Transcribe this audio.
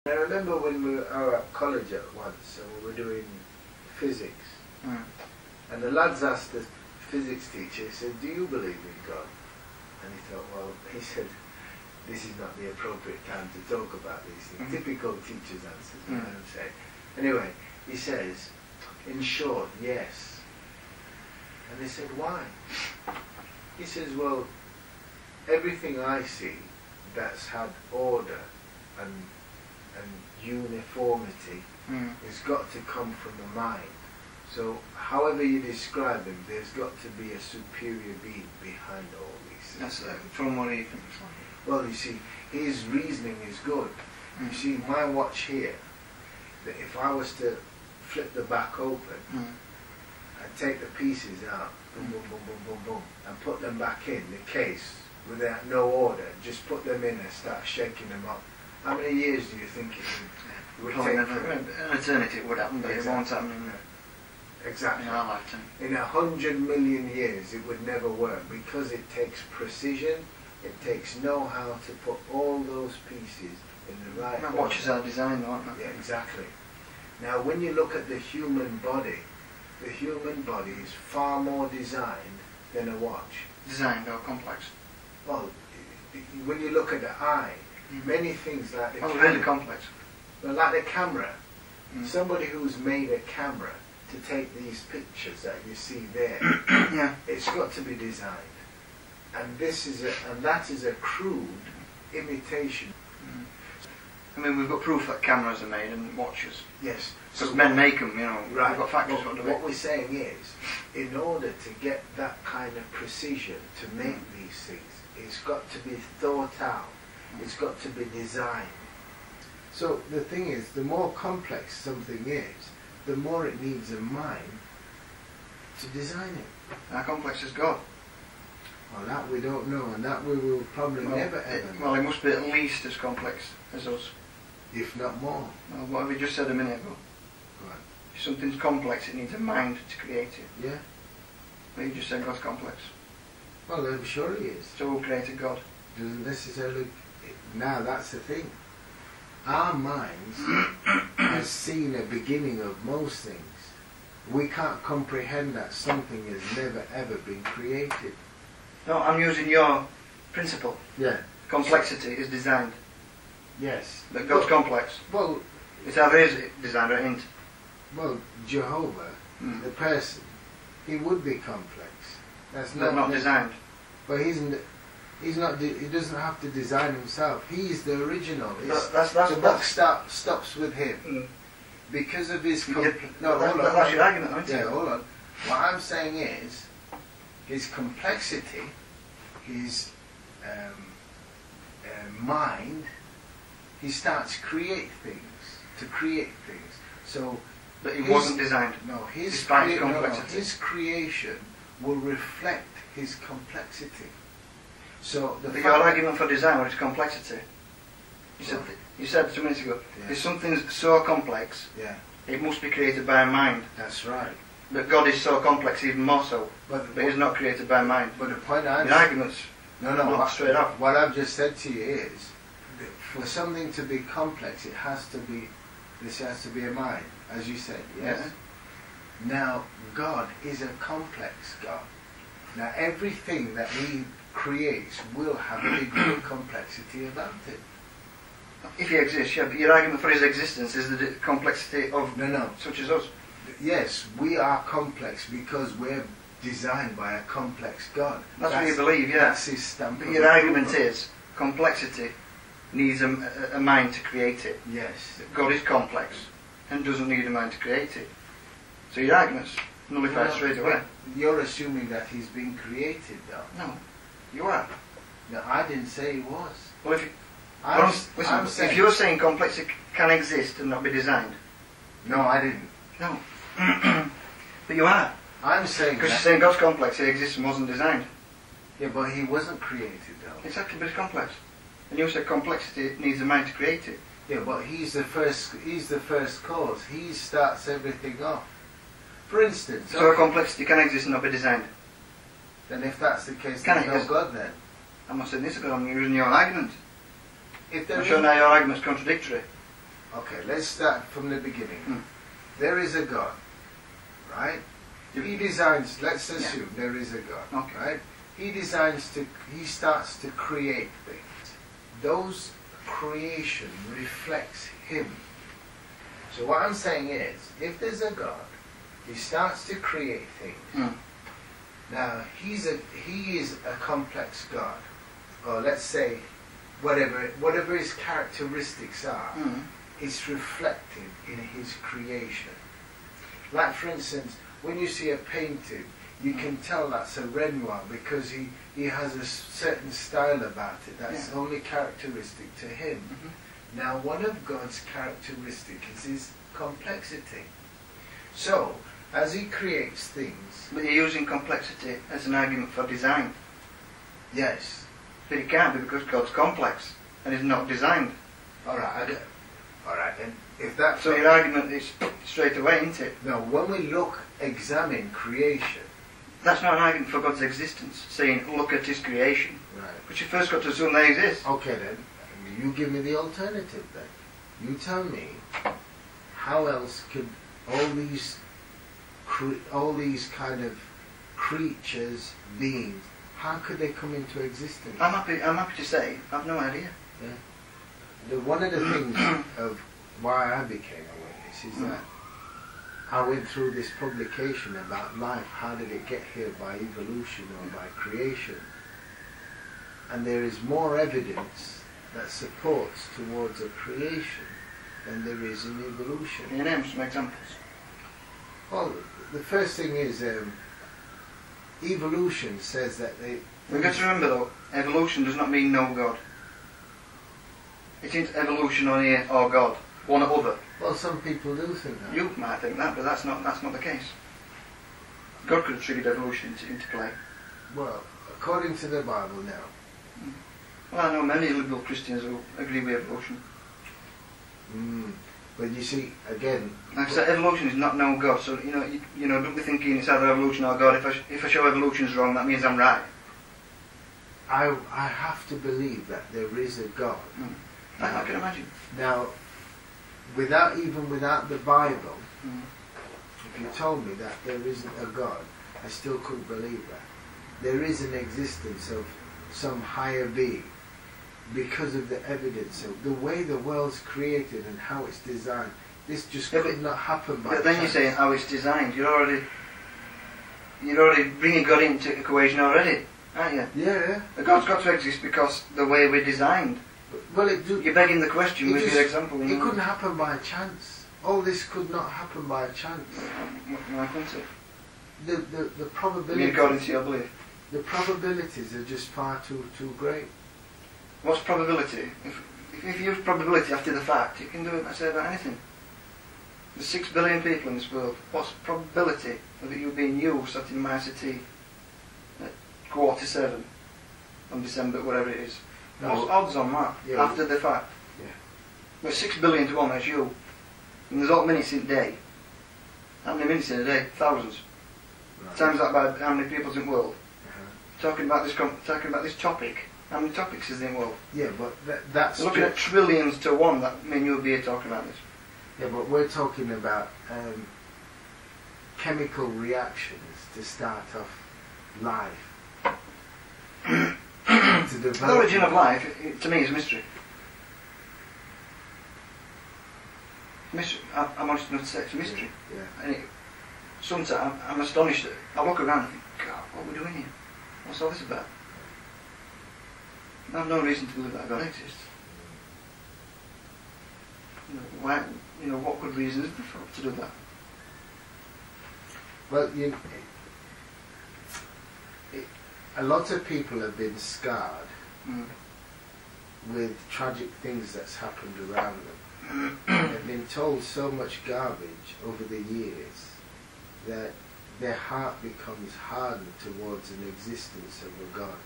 I remember when we were at college at once and we were doing physics, and the lads asked the physics teacher, he said, "Do you believe in God?" And he thought, well, he said, this is not the appropriate time to talk about these things. Typical teacher's answers, you know what I'm saying? Anyway, he says, in short, yes. And they said, why? He says, well, everything I see that's had order and uniformity has got to come from the mind. So however you describe him, there's got to be a superior being behind all these things. That's from what he thinks. Well, you see, his reasoning is good. You see, my watch here, that if I was to flip the back open and take the pieces out, boom, boom, boom, boom, boom, boom, and put them back in the case without no order, just put them in and start shaking them up, how many years do you think it would take? An eternity it would happen, but it won't happen exactly. In our lifetime. In 100 million years it would never work, because it takes precision, it takes know-how to put all those pieces in the right order. Watches are designed, aren't they? Yeah, exactly. Now when you look at the human body is far more designed than a watch. Designed or complex? Well, when you look at the eye, many things like the camera, really complex. Well, like the camera, somebody who's made a camera to take these pictures that you see there, it's got to be designed. And that is a crude imitation. I mean, we've got proof that cameras are made and watches. Yes. Because men make them, you know. Right. We've got factories. What we're saying is, in order to get that kind of precision to make these things, it's got to be thought out. It's got to be designed. So the thing is, the more complex something is, the more it needs a mind to design it. How complex is God? Well, that we don't know, and that we will probably never ever know. Well, it must be at least as complex as us. If not more. Well, what have we just said a minute ago? Right. If something's complex, it needs a mind to create it. Yeah. But you just said God's complex. Well, I'm sure he is. So who created God? Doesn't necessarily. Now that's the thing. Our minds has seen a beginning of most things. We can't comprehend that something has never ever been created. No, I'm using your principle. Yeah. Complexity is designed. Yes. But God's complex. Well, It's either is designed or it ain't. well, Jehovah, the person, he would be complex. That's Not designed. But he's not. He doesn't have to design himself. He's the original. The buck stops with him because of his. Hold on. That's your argument, isn't it? Yeah, hold on. What I'm saying is, his complexity, his mind, he starts to create things. So, but he wasn't designed. No, his creation will reflect his complexity. So but your argument for design was complexity. You said 2 minutes ago, if something's so complex, it must be created by a mind. That's right. But God is so complex, even more so. But he's not created by a mind. But the point the argument's not straight up. What I've just said to you is, that for something to be complex, there has to be a mind, as you said. Yes. Yeah. Now, God is a complex God. Now, everything that He creates will have a degree of complexity about it. If He exists, yeah, but your argument for His existence is the complexity of such as us. Yes, we are complex because we're designed by a complex God. That's what you believe, yeah. That's His stamp. But your argument is complexity needs a mind to create it. Yes. God is complex and doesn't need a mind to create it. So your argument's nullified straight away. You're assuming that He's been created, though. No, you are. No, I didn't say He was. Well, if you're saying complexity can exist and not be designed. No, I didn't. No. But you are. I'm saying because you're saying God's complex, He exists and wasn't designed. Yeah, but He wasn't created, though. Exactly, but it's complex. And you said complexity needs a mind to create it. Yeah, but He's the first cause. He starts everything off. For instance... So complexity can exist and not be designed. Then if that's the case, there's no God then. I'm not saying this, but I'm using your argument. If I'm sure now your argument's contradictory. Okay, let's start from the beginning. There is a God, right? He designs, let's assume there is a God, okay. right? He starts to create things. Those creation reflects him. So what I'm saying is, if there's a God, he starts to create things. Now, he is a complex God, or let's say, whatever his characteristics are, it's reflected in his creation. Like, for instance, when you see a painting, you can tell that's a Renoir because he has a certain style about it that's only characteristic to him. Now, one of God's characteristics is his complexity. So, as he creates things... But you're using complexity as an argument for design. Yes. But it can't be because God's complex and is not designed. Alright, and if that's... So your argument is straight away, isn't it? No, when we examine creation... That's not an argument for God's existence, saying, look at his creation. Right. But you first got to assume they exist. Okay then, you give me the alternative then. You tell me, how else could all these kind of creatures, beings, how could they come into existence? I'm happy to say, I've no idea. Yeah. One of the things of why I became a witness is that I went through this publication about life, how did it get here, by evolution or by creation. And there is more evidence that supports towards a creation than there is in evolution. Can you name some examples? Well, the first thing is evolution says that We've got to remember though, evolution does not mean no God. It isn't evolution or God, one or other. Well, some people do think that. You might think that, but that's not the case. God could have triggered evolution into play. Well, according to the Bible now. Well, I know many liberal Christians who agree with evolution. But you see, again... Like I said, evolution is not no God, so you know, don't be thinking it's either evolution or God. If I show evolution's wrong, that means I'm right. I have to believe that there is a God. I can imagine. Now, without the Bible, if you told me that there isn't a God, I still couldn't believe that. There is an existence of some higher being because of the evidence of the way the world's created and how it's designed. This just could not happen by But then you're saying how it's designed. You're already bringing God into the equation already, aren't you? Yeah. God's got to exist because the way we're designed. Well, you're begging the question with your example. It couldn't happen by chance. All this could not happen by chance. Why couldn't it? The probabilities. According to your belief. The probabilities are just far too great. What's probability? If you use probability after the fact, you can do it, I say, about anything. There's 6 billion people in this world. What's probability of you being you sat in my city at 7:15 on December, whatever it is? No. What's odds on that after the fact? Yeah. There's 6 billion to 1 as you. And there's all minutes in a day. How many minutes in a day? Thousands. Right. Times that by how many people's in the world. Talking about this topic. How many topics is in the world? Yeah, but that's... Looking at trillions to 1, that mean you'll be here talking about this. Yeah, but we're talking about chemical reactions to start off life. The origin of life, to me, is a mystery. I'm honest enough to say it's a mystery. Yeah. And sometimes I'm astonished that I look around and think, God, what are we doing here? What's all this about? I have no reason to believe that God exists. Why? What good reason is there to do that? Well, a lot of people have been scarred with tragic things that's happened around them. They've been told so much garbage over the years that their heart becomes hardened towards an existence of a God.